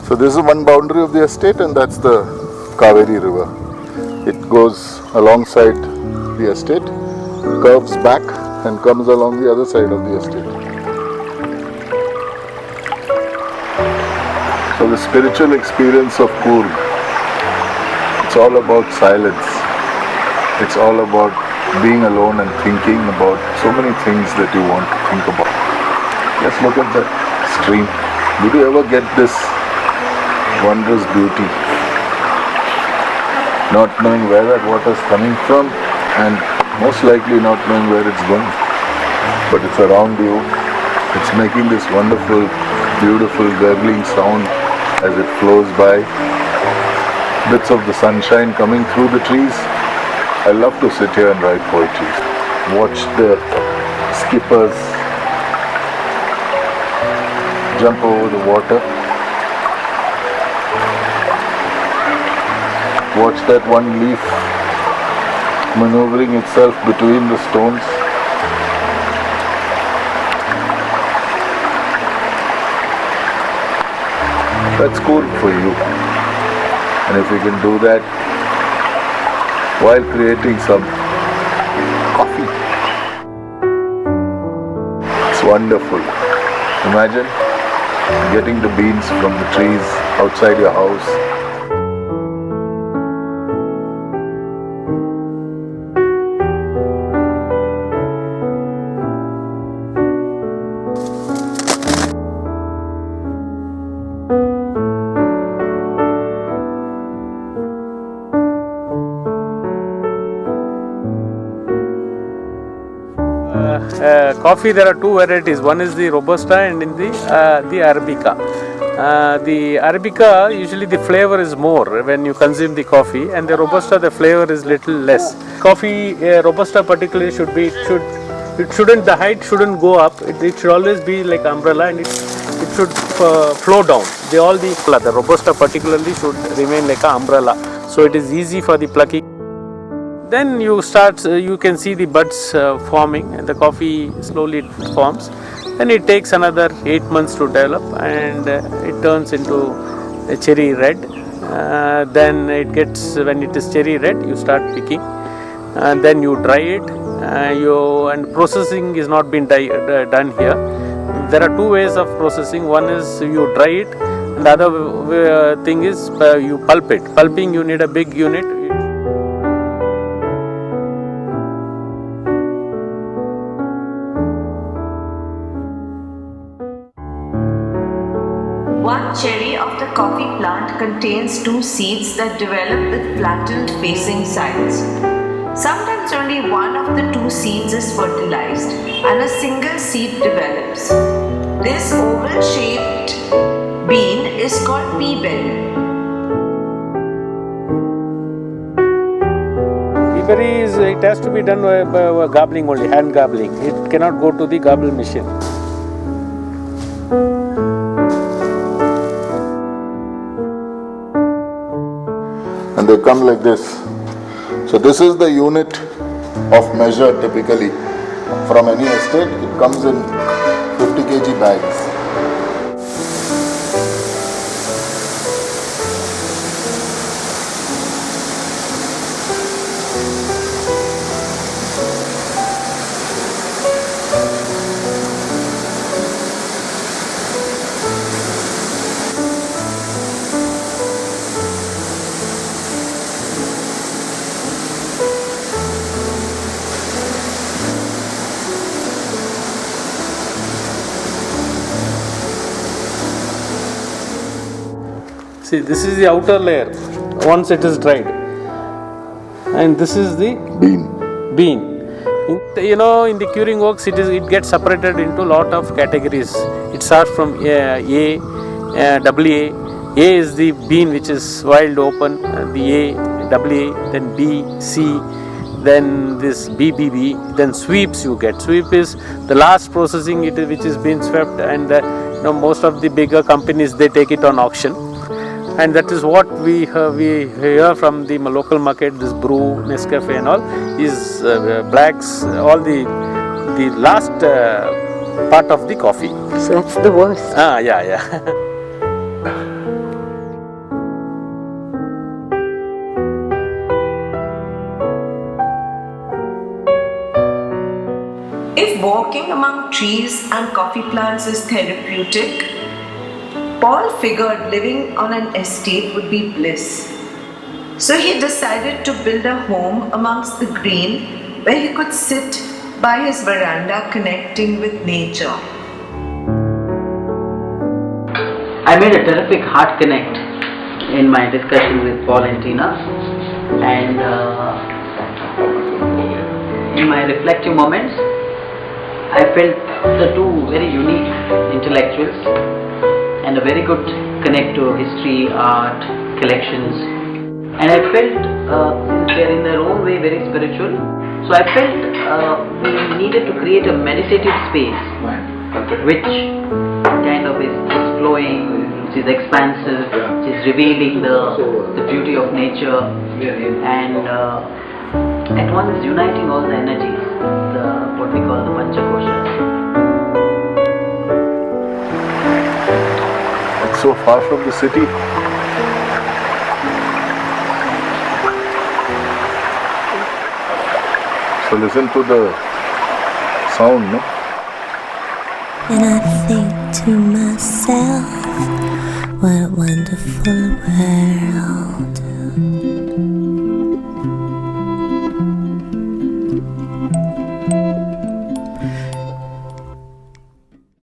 So this is one boundary of the estate, and that's the Kaveri river. It goes alongside the estate, curves back and comes along the other side of the estate. So the spiritual experience of Coorg, it's all about silence. It's all about being alone and thinking about so many things that you want to think about. Just look at the stream. Did you ever get this wondrous beauty? Not knowing where that water is coming from and most likely not knowing where it's going. But it's around you. It's making this wonderful, beautiful gurgling sound as it flows by. Bits of the sunshine coming through the trees. I love to sit here and write poetry. Watch the skippers jump over the water. Watch that one leaf maneuvering itself between the stones. That's Coorg for you. And if you can do that while creating some coffee, it's wonderful. Imagine getting the beans from the trees outside your house. Coffee, there are two varieties. One is the Robusta and in the Arabica. The Arabica, usually the flavor is more when you consume the coffee, and the Robusta, the flavor is little less. Coffee, Robusta particularly the height shouldn't go up. It should always be like umbrella, and it should flow down. The Robusta particularly should remain like an umbrella, so it is easy for the plucking. Then you can see the buds forming, and the coffee slowly forms. Then it takes another 8 months to develop, and it turns into a cherry red. Then when it is cherry red, you start picking, and then you dry it. And processing is not been done here. There are two ways of processing. One is you dry it, and the other thing is you pulp it. Pulping, you need a big unit. One cherry of the coffee plant contains 2 seeds that develop with flattened facing sides. Sometimes only one of the 2 seeds is fertilized and a single seed develops. This oval-shaped bean is called pea berry. Pea berry it has to be done by gobbling only, hand gobbling. It cannot go to the gobble machine. And they come like this. So this is the unit of measure typically. From any estate, it comes in 50 kg bags. See, this is the outer layer once it is dried, and this is the bean. In the curing works, it gets separated into a lot of categories. It starts from A, AA. A is the bean which is wild open, the A, AA, then B, C, then this BBB, then sweeps you get. Sweep is the last processing which is being swept, and most of the bigger companies, they take it on auction. And that is what we hear from the local market. This brew, Nescafe and all is blacks, all the last part of the coffee. So that's the worst. Yeah. If walking among trees and coffee plants is therapeutic, Paul figured living on an estate would be bliss. So he decided to build a home amongst the green where he could sit by his veranda connecting with nature. I made a terrific heart connect in my discussion with Paul and Tina, and in my reflective moments I felt the two very unique intellectuals and a very good connect to history, art, collections, and I felt since they are in their own way very spiritual, so I felt we needed to create a meditative space which kind of is flowing, which is expansive, which is revealing the beauty of nature, and at once uniting all the energies, what we call the Panchakoshas. It's so far from the city. So listen to the sound, no? And I think to myself, what a wonderful world.